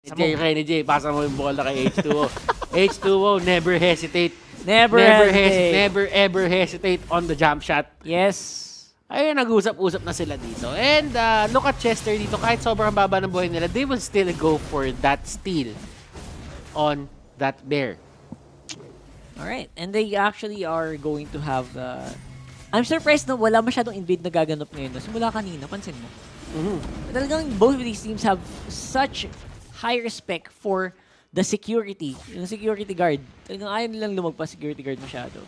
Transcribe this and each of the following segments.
Renny J, pasa mo yung bola kay H2O. H2O, never hesitate. Never Never hesitate on the jump shot. Yes. Ayun, nag-usap-usap na sila dito. And look at Chester dito. Kahit sobrang baba ng buhay nila, they will still go for that steal on that bear. Alright. And they actually are going to have... I'm surprised na wala masyadong invade na gaganap ngayon. Simula kanina, pansin mo. Talagang both of these teams have such high respect for the security. Yung security guard. Talagang ayaw nilang lumagpas security guard masyado.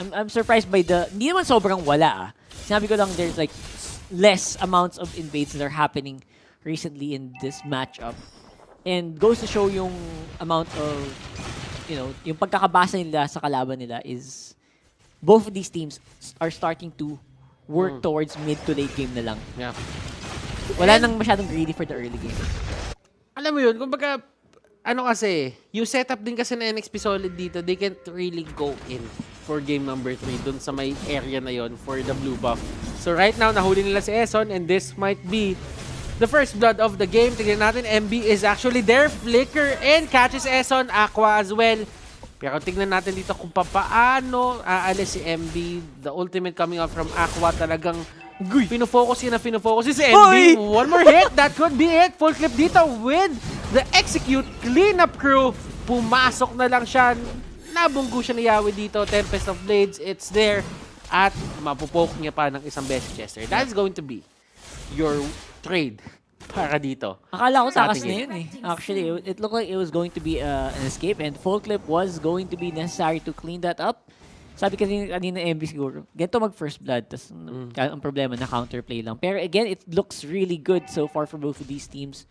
I'm surprised by the... Hindi naman sobrang wala Sinabi ko lang there's like less amounts of invades that are happening recently in this matchup. And goes to show yung amount of, yung pagkakabasa nila sa kalaban nila is both of these teams are starting to work towards mid to late game na lang. Yeah. Wala nang masyadong greedy for the early game. Alam mo yun, kumbaga, yung setup din kasi na NXP Solid dito, they can't really go in for game number 3 dun sa may area na yon for the blue buff. So right now, nahuli nila si Eson and this might be the first blood of the game. Tignan natin, MB is actually there. Flicker and catches Eson. Aqua as well. Pero tignan natin dito kung paano aalis si MB. The ultimate coming out from Aqua talagang pinofocus si MB. Oy! One more hit. That could be it. Full clip dito with the execute cleanup crew. Pumasok na lang siya. Nabunggo siya ni Yawi dito. Tempest of Blades. It's there. At mapupoke niya pa ng isang beses Chester. That is going to be your trade para dito. Akala ko takas na yun Actually, it looked like it was going to be an escape and full clip was going to be necessary to clean that up. Sabi kanina MB siguro, ganito mag first blood. Tas ang problema na counterplay lang. Pero again, it looks really good so far for both of these teams.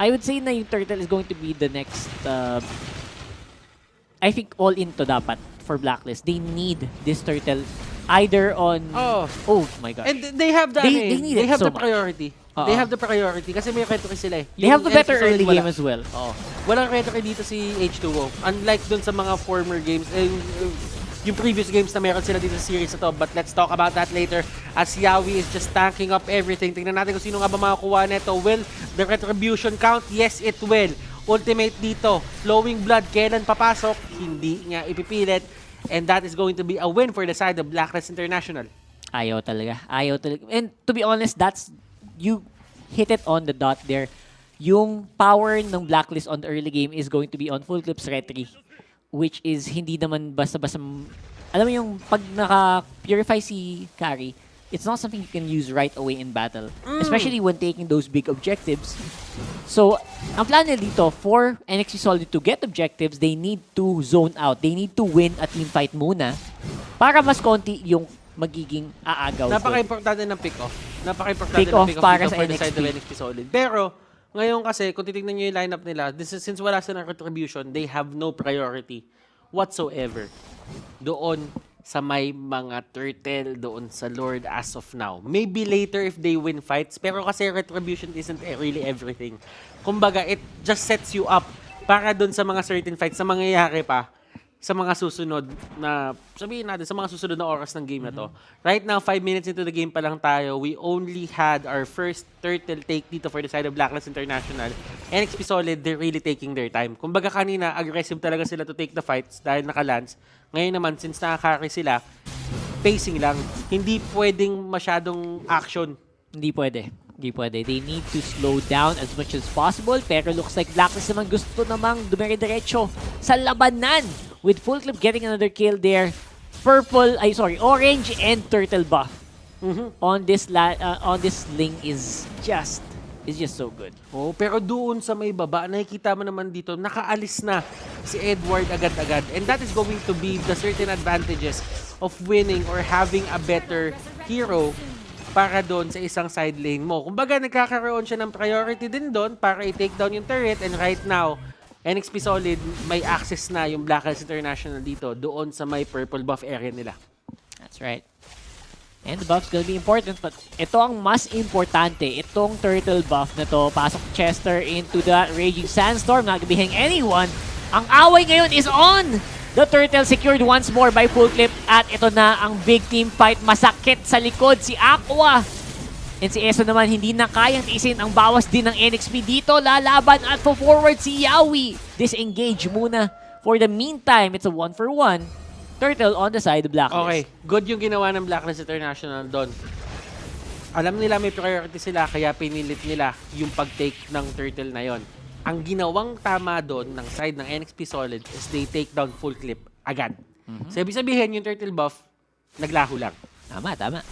I would say na yung Turtle is going to be the next... I think all into dapat for Blacklist. They need this Turtle either on... Oh my God. And they have the, they have the priority. They have the priority kasi may retry sila They have the better early game as well. Walang retry dito si H2O. Unlike dun sa mga former games, yung previous games na meron sila dito sa series na to. But let's talk about that later as Yawi is just tanking up everything. Tingnan natin kung sino nga ba makakuha neto. Will the retribution count? Yes, it will. Ultimate dito. Flowing blood. Kailan papasok? Hindi niya ipipilit. And that is going to be a win for the side of BLACKLIST International. Ayaw talaga. And to be honest, you hit it on the dot there. Yung power ng Blacklist on the early game is going to be on full clips retry, which is hindi naman basta-basta. Alam mo yung pag naka-purify si carry, it's not something you can use right away in battle, especially when taking those big objectives. So, ang plan nila dito, for NXP Solid to get objectives, they need to zone out. They need to win a team fight muna para mas konti yung magiging aagaw. Napaka-importante ng pick-off. Pick-off para sa for the side of NXP Solid. Pero, ngayon kasi, kung titignan nyo yung lineup nila, since wala silang retribution, they have no priority whatsoever doon sa may mga turtle, doon sa Lord as of now. Maybe later if they win fights, pero kasi retribution isn't really everything. Kumbaga, it just sets you up para doon sa mga certain fights na mangyayari pa sa mga susunod na, sabihin natin, sa mga susunod na oras ng game na to. Right now, 5 minutes into the game pa lang tayo. We only had our first turtle take dito for the side of BLACKLIST International. NXP Solid, they're really taking their time. Kumbaga kanina, aggressive talaga sila to take the fights dahil naka-lance. Ngayon naman, since nakakarry sila, pacing lang. Hindi pwedeng masyadong action. Hindi pwede. They need to slow down as much as possible. Pero looks like BLACKLIST naman gusto namang dumire-diretso sa labanan. With full clip getting another kill there. Orange and turtle buff on this link is just so good. Pero doon sa may baba, nakikita mo naman dito, nakaalis na si Edward agad-agad. And that is going to be the certain advantages of winning or having a better hero para doon sa isang side lane mo. Kumbaga, nagkakaroon siya ng priority din doon para i-take down yung turret. And right now, NXP Solid, may access na yung BLACKLIST International dito doon sa may purple buff area nila. That's right. And the buff's gonna be important, but ito ang mas importante. Itong turtle buff na to, pasok Chester into the Raging Sandstorm, not gonna be hitting anyone. Ang away ngayon is on! The turtle secured once more by full clip at ito na ang big team fight. Masakit sa likod si Aqua. And si Eso naman, hindi na kayang tiisin ang bawas din ng NXP dito. Lalaban at forward si Yawi. Disengage muna. For the meantime, it's a 1-for-1. Turtle on the side of Blacklist. Okay, good yung ginawa ng Blacklist International doon. Alam nila may priority sila, kaya pinilit nila yung pag-take ng Turtle na yon. Ang ginawang tama doon ng side ng NXP Solid is they take down full clip agad. So, ibig sabihin, yung Turtle buff, naglaho lang. Tama.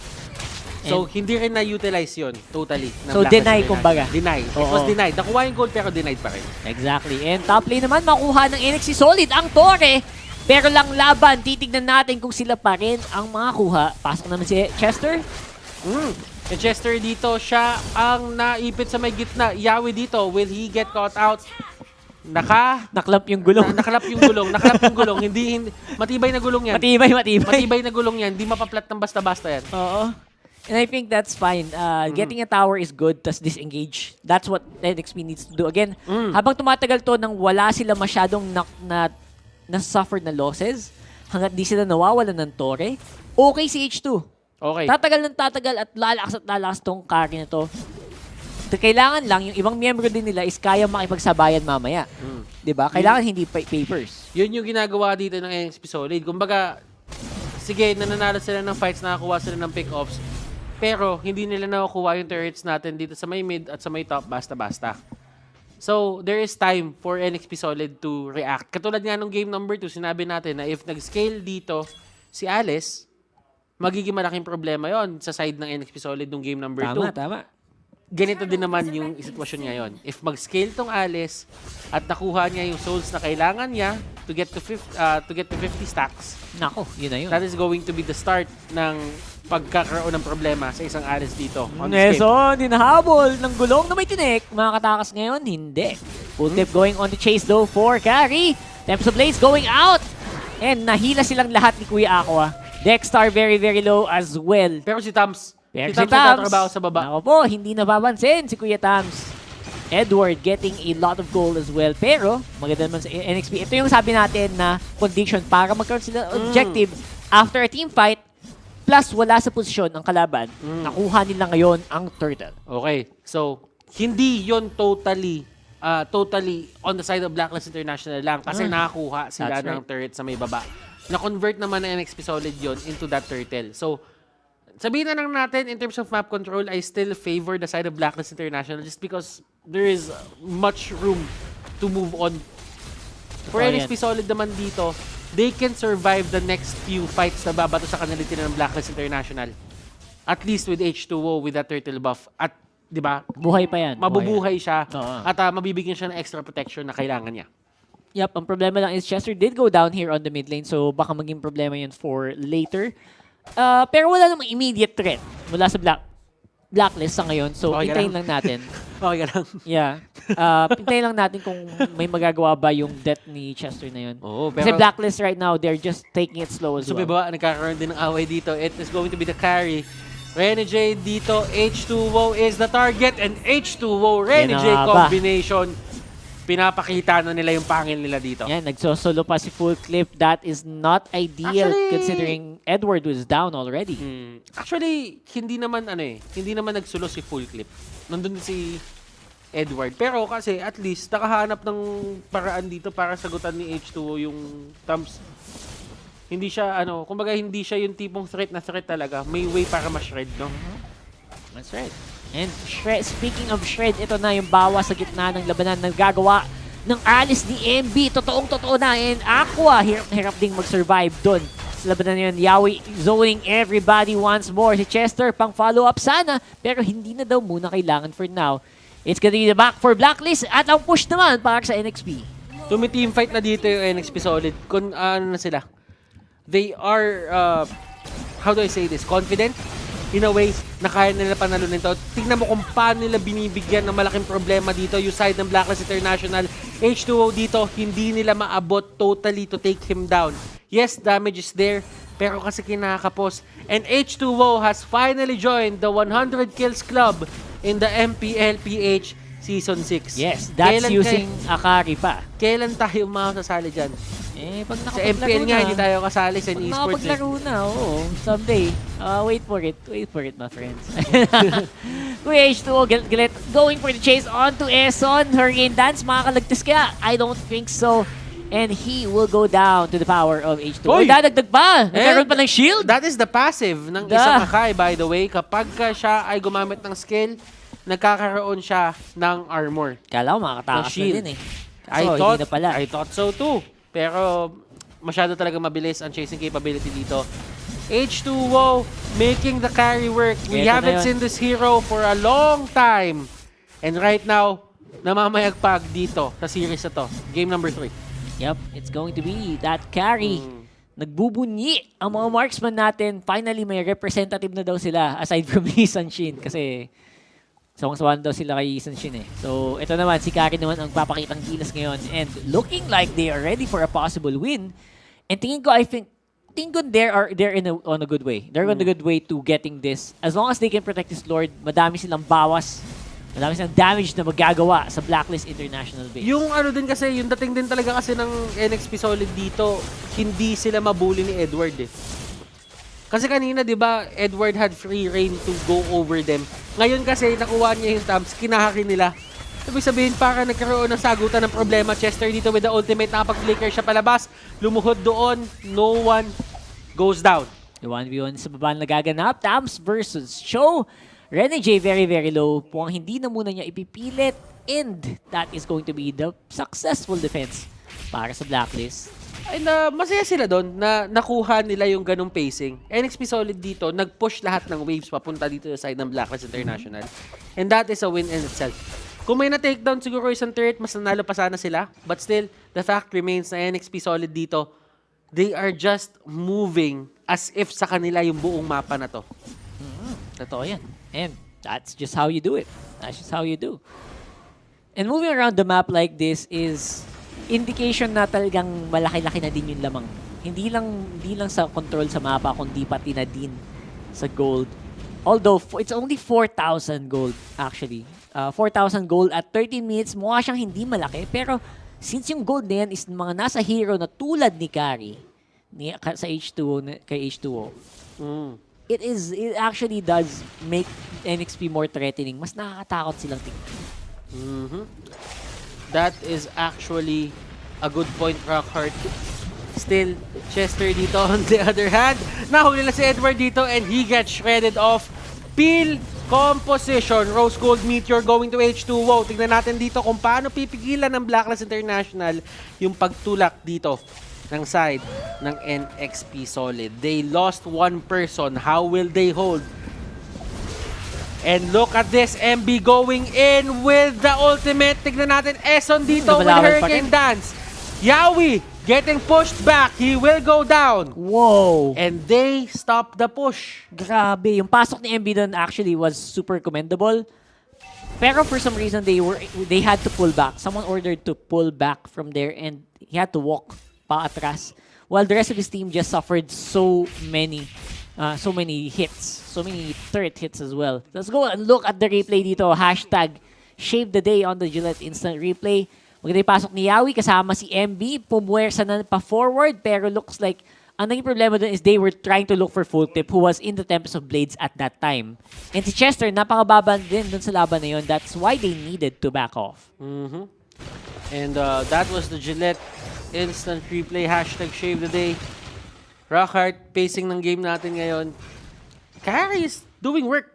So, hindi rin na-utilize yun totally. Ng So, Blacklist deny International. kumbaga. Deny. It was denied. Nakuha yung gold pero denied pa rin. Exactly. And top lane naman, makuha ng NXT Solid ang Torre. Pero lang laban, titignan natin kung sila pa rin ang makakuha. Pasok naman si Chester. Si Chester dito, siya ang naipit sa may gitna. Yawi dito, will he get caught out? Naklap yung gulong. Nakalap yung gulong. Nakalap yung gulong. Hindi, matibay na gulong yan. Matibay. Matibay na gulong yan. Hindi mapaplat ng basta-basta yan. Oo. And I think that's fine. Getting a tower is good, tas disengage. That's what NXP needs to do. Again, habang tumatagal to nang wala sila masyadong na-suffered na losses, hanggat di sila nawawalan ng Torre, okay si H2. Okay. Tatagal at lalakas tong carry na to. Kailangan lang, yung ibang miyembro din nila is kaya makipagsabayan mamaya. Diba? Kailangan hindi papers. Yun yung ginagawa dito ng NXP Solid. Kumbaga, sige, nananalo sila ng fights, nakakuha sila ng pick-offs, pero hindi nila nakukuha yung turrets natin dito sa may mid at sa may top basta-basta. So, there is time for NXP Solid to react. Katulad nga nung game number 2, sinabi natin na if nag-scale dito si Alice, magiging malaking problema yon sa side ng NXP Solid nung game number 2. Tama. Ganito din naman yung sitwasyon ngayon. If mag-scale tong Alice at nakuha niya yung souls na kailangan niya to get to 50 stacks, Nako, yun na yun. that is going to be the start ng pagkakaroon ng problema sa isang Alice dito. On the scale. Neson, hinahabol ng gulong na may tinik. Makakatakas ngayon, hindi. Full tip going on the chase though for carry. Temps of Blaze going out. And nahila silang lahat ni Kuya Aqua. Dexter very low as well. Pero si Tams, Pero si Tams nagtatrabaho sa baba. Ako po, hindi napapansin si Kuya Tams. Edward getting a lot of gold as well. Pero, maganda naman sa NXP. Ito yung sabi natin na condition para magkaroon sila objective after a team fight plus wala sa posisyon ang kalaban. Nakuha nila ngayon ang turtle. Okay. So, hindi yon totally on the side of Blacklist International lang kasi nakakuha sila That's ng turret sa may baba. Na-convert naman ng NXP Solid yon into that turtle. So, sabihin na lang natin, in terms of map control, I still favor the side of Blacklist International just because there is much room to move on. For NXP Solid naman dito, they can survive the next few fights na babato sa kanila ng Blacklist International. At least with H2O, with that turtle buff. At, di ba, Buhay pa yan. mabubuhay siya. Oo. At mabibigyan siya ng extra protection na kailangan niya. Yep, ang problema lang is Chester did go down here on the mid lane, so baka maging problema yun for later. Pero wala namang immediate threat mula sa Blacklist sa ngayon, so Okay ka hintayin lang. lang natin. Okay ka lang. Yeah. Hintayin lang natin kung may magagawa ba yung death ni Chester na yun. Oo, Kasi Blacklist right now, they're just taking it slow as So, well. ba, nagkakaroon din ng away dito. It is going to be the carry. Renegade dito, H2O is the target, and H2O Renegade ba? combination. Pinapakita na nila yung pangil nila dito. Yan, nagsosolo pa si Full Clip. That is not ideal Actually, considering Edward was down already. Actually, hindi naman nagsulo si Full Clip. Nandun si Edward. Pero kasi at least nakahanap ng paraan dito para sagutan ni H2O yung Tams. Hindi siya kumbaga hindi siya yung tipong threat na threat talaga. May way para ma-shred, no? That's right. And speaking of shred, ito na yung bawa sa gitna ng labanan na gagawa ng Alice ni MB. Totoong-totoo na. And Aqua, hirap ding mag-survive dun. Sa labanan na yun, Yawi zoning everybody once more. Si Chester, pang follow-up sana. Pero hindi na daw muna kailangan for now. It's gonna be the back for Blacklist. At ang push naman para sa NXP. Tumi-team fight na dito yung NXP Solid. Kung ano na sila. They are, how do I say this? Confident? In a way, na kaya nila panalunin to. Tingnan mo kung paano nila binibigyan ng malaking problema dito. Yung side ng Blacklist International. H2O dito, hindi nila maabot totally to take him down. Yes, damage is there, pero kasi kinakapos. And H2O has finally joined the 100 kills club in the MPL PH Season 6. Yes, that's using Akari pa. Kailan tayo makasasali dyan? Pag Sa MPL nga, hindi tayo kasali sa pag esports. nakapaglaro na, oo. Someday. Wait for it. Wait for it, my friends. Kuya H2O, going for the chase onto Eson. Hurricane Dance, makakalagtas kaya? I don't think so. And he will go down to the power of H2O. Oy! Dadagdag pa! Nagkaroon pa ng shield! That is the passive ng isang Akai, by the way. Kapag siya ay gumamit ng skill, nagkakaroon siya ng armor. Kala ko makakatakas na din eh. I thought so too. Pero masyado talaga mabilis ang chasing capability dito. H2O making the carry work. We haven't seen this hero for a long time. And right now, namamayagpag dito sa series na to. Game number 3. Yep, it's going to be that carry. Nagbubunyi ang mga marksman natin. Finally, may representative na daw sila aside from Isan Shin. Kasi sawang-sawan daw sila kay Isan Shin eh. So, ito naman, si Kari naman ang papakitang gilas ngayon. And looking like they are ready for a possible win. And tingin ko, they're on a good way. They're on a good way to getting this. As long as they can protect this Lord, madami silang bawas. Madami silang damage na magagawa sa Blacklist International base. Yung ano din kasi, yung dating din talaga kasi ng NXP Solid dito, hindi sila mabuli ni Edward eh. Kasi kanina, di ba, Edward had free reign to go over them. Ngayon kasi, nakuha niya yung stamps, kinahaki nila. Ibig sabihin, para nagkaroon ng sagutan ng problema. Chester dito with the ultimate, nakapag-flicker siya palabas. Lumuhod doon, no one goes down. The 1v1 sa baba nagaganap. Tams versus Cho. Rene J very, very low. Mukhang hindi na muna niya ipipilit. And that is going to be the successful defense para sa Blacklist. Ay na masaya sila doon na nakuha nila yung ganung pacing. NXP Solid dito, nag-push lahat ng waves papunta dito sa side ng Blacklist International. And that is a win in itself. Kung may na-takedown siguro isang turret, mas nanalo pa sana sila. But still, the fact remains na NXP Solid dito, they are just moving as if sa kanila yung buong mapa na to. Totoo yan. And that's just how you do it. That's just how you do. And moving around the map like this is indication na talagang malaki-laki na din yung lamang. Hindi lang sa control sa mapa, kundi pati na din sa gold. Although, it's only 4,000 gold, actually. 4,000 gold at 13 minutes, mukha siyang hindi malaki. Pero, since yung gold na yan is mga nasa hero na tulad ni Kari, sa H2O, kay H2O, it actually does make NXP more threatening. Mas nakakatakot silang tingnan. That is actually a good point, Rockhart. Still, Chester dito on the other hand. Nahuli na si Edward dito and he gets shredded off. Peel composition. Rose Gold Meteor going to H2O. Tignan natin dito kung paano pipigilan ng Blacklist International yung pagtulak dito ng side ng NXP Solid. They lost one person. How will they hold? And look at this, MB going in with the ultimate. Tignan natin, Eson dito with Hurricane Dance. Yawi getting pushed back. He will go down. Whoa! And they stop the push. Grabe. Yung pasok ni MB doon actually was super commendable. Pero for some reason, they had to pull back. Someone ordered to pull back from there and he had to walk pa atras. While the rest of his team just suffered so many hits. So many turret hits as well. Let's go and look at the replay dito. Hashtag Shave the Day on the Gillette Instant Replay. Maganda yung pasok ni Yawi kasama si MB. Pumwersa na pa-forward pero looks like ang naging problema dun is they were trying to look for Full Tip who was in the Tempest of Blades at that time. And si Chester, napakababa din dun sa laban na yun. That's why they needed to back off. And that was the Gillette Instant Replay. Hashtag Shave the Day. Rockhart, pacing ng game natin ngayon. Kari is doing work.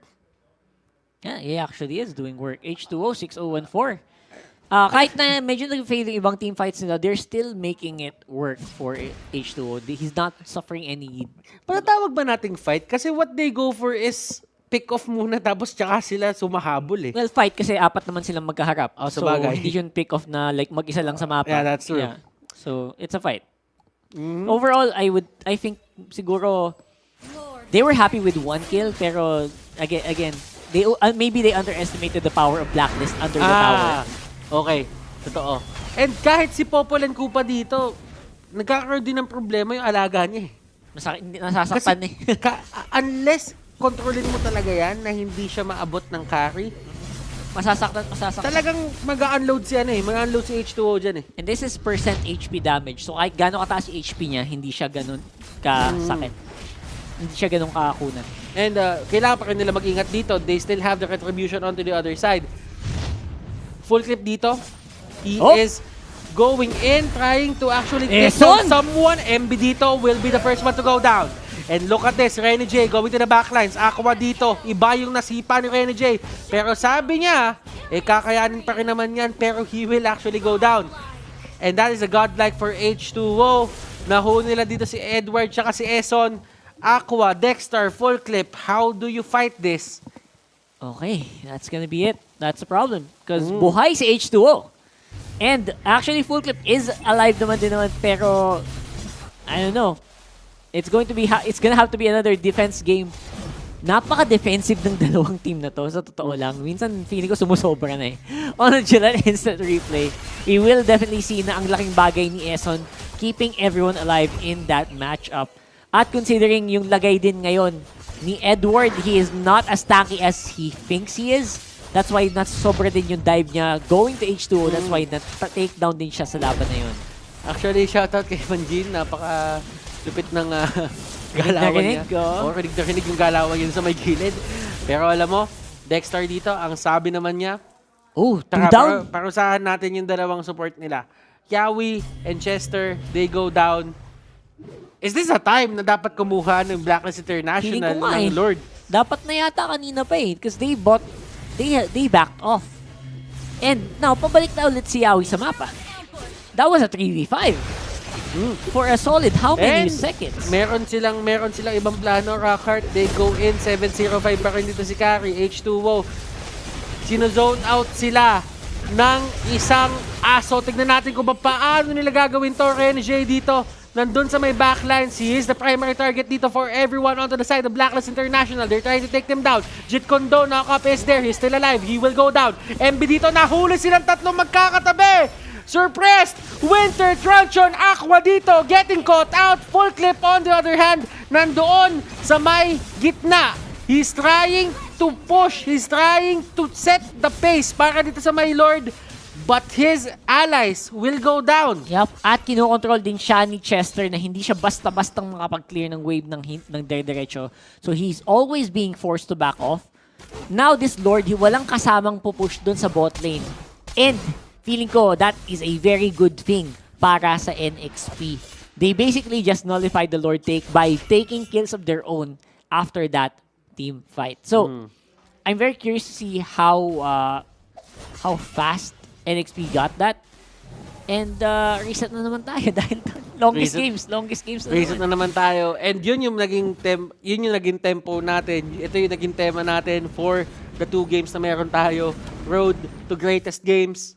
Yeah, he actually is doing work. H2O, 6-0-1-4. Kahit na medyo nag-fail yung ibang team fights nila, they're still making it work for H2O. He's not suffering any... Patatawag ba nating fight? Kasi what they go for is pick off muna tapos tsaka sila sumahabol eh. Well, fight kasi apat naman silang magkaharap. Oh, so, hindi yun pick off na like mag-isa lang sa mapa. Yeah, that's true. Yeah. So, it's a fight. Overall, I think siguro they were happy with one kill, pero again, maybe they underestimated the power of Blacklist under the tower. Okay, totoo. And kahit si Popolan Kupa dito, nagkakaroon din ng problema yung alaga niya eh. Nasasaktan eh. Unless kontrolin mo talaga yan na hindi siya maabot ng carry, Masasaktan. Talagang mag-unload si mag-unload si H2O dyan And this is percent HP damage. So kahit gano'ng kataas yung HP niya, hindi siya ganun kasakit. Hindi siya ganun kakakunan. And kailangan pa rin nila mag-ingat dito. They still have the retribution onto the other side. Full clip dito. He is going in, trying to actually take down someone. MB dito will be the first one to go down. And look at this, Rene J going to the backlines. Aqua dito, iba yung nasipa ni Rene J. Pero sabi niya, kakayanin pa rin naman yan, pero he will actually go down. And that is a godlike for H2O. Nahuli nila dito si Edward tsaka si Eson. Aqua, Dexter, full clip. How do you fight this? Okay, that's gonna be it. That's the problem. Because buhay si H2O. And actually, full clip is alive naman din naman, pero I don't know. It's gonna have to be another defense game. Napaka-defensive ng dalawang team na to, sa totoo lang. Minsan, feeling ko sumusobra na On a Julan instant replay, we will definitely see na ang laking bagay ni Eson keeping everyone alive in that matchup. At considering yung lagay din ngayon ni Edward, he is not as tanky as he thinks he is. That's why sobra din yung dive niya going to H2O. That's why take down din siya sa laban na yun. Actually, shoutout kay Manjin. Napaka-lupit ng galawan niya. Rinig na rinig yung galawan yun sa may gilid. Pero alam mo, Dexter dito, ang sabi naman niya, down. Parusahan natin yung dalawang support nila. Yawi and Chester, they go down. Is this a time na dapat kumuha ng Blacklist International ng Lord? Dapat na yata kanina pa because they backed off. And now, pabalik na ulit si Yawi sa mapa. That was a 3v5. For a solid how many seconds? Meron silang ibang plano, Rockhart. They go in, 7-0-5 pa rin dito si Carry, H2O. Sino-zone out sila ng isang aso. Tignan natin kung paano nila gagawin to. Ren J dito, nandun sa may backlines. He is the primary target dito for everyone onto the side of Blacklist International. They're trying to take them down. Jit Kondo, knock-up is there. He's still alive. He will go down. MB dito, nahuli silang tatlong magkakatabi. Surprised! Winter Truncheon, Aqua dito, getting caught out. Full clip on the other hand, nandoon sa may gitna. He's trying to push. He's trying to set the pace para dito sa may Lord. But his allies will go down. Yup. At kinokontrol din siya ni Chester na hindi siya basta-bastang makapag-clear ng wave ng dire-diretso. So he's always being forced to back off. Now this Lord, walang kasamang pupush dun sa bot lane. And feeling ko that is a very good thing para sa NXP. They basically just nullified the Lord take by taking kills of their own after that team fight. So I'm very curious to see how fast NXP got that. And reset na naman tayo dahil longest games na reset na naman tayo. And yun yung naging tempo natin. Ito yung naging tema natin for the 2 games na meron tayo. Road to greatest games.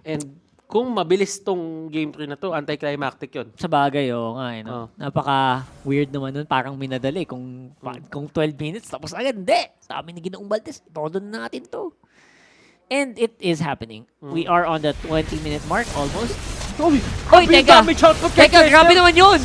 And kung mabilis tong game 3 na to, anticlimactic yun. Sa bagay, nga. Napaka-weird naman nun. Parang minadali. Kung 12 minutes, tapos agad. Hindi! Sabi ni Ginoong Baltes, itodo na natin to. And it is happening. We are on the 20-minute mark almost. Oy, teka! Teka, grabe naman yun!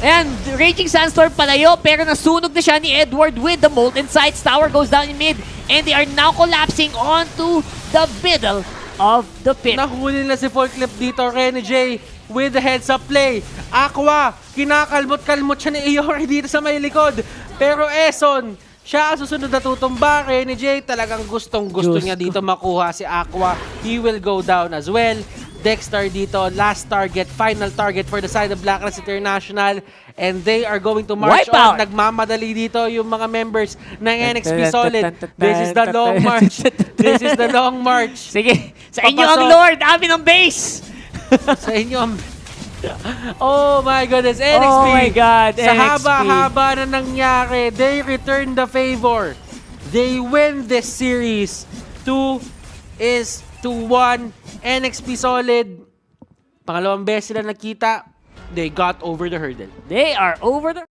And Raging Sandstorm palayo, pero nasunog na siya ni Edward with the Molten Sights. Tower goes down in mid, and they are now collapsing onto the middle of the pit. Nahuli nila si full clip dito, Rene J with the heads-up play. Aqua, kinakalmot-kalmot siya ni Iori dito sa may likod. Pero Eson, siya ang susunod na tutumba. Rene J talagang gustong-gusto niya dito makuha si Aqua. He will go down as well. Dexter dito, last target, final target for the side of Blacklist International. And they are going to march on. Nagmamadali dito yung mga members ng NXP Solid. This is the long march. This is the long march. Sige, sa inyo ang Lord, amin ang base. Sa inyo ang... Oh my goodness, NXP. Oh my God, sa NXP. haba-haba na nangyari, they return the favor. They win this series. 2-1. NXP Solid. Pangalawang beses sila nakita. They got over the hurdle. They are over the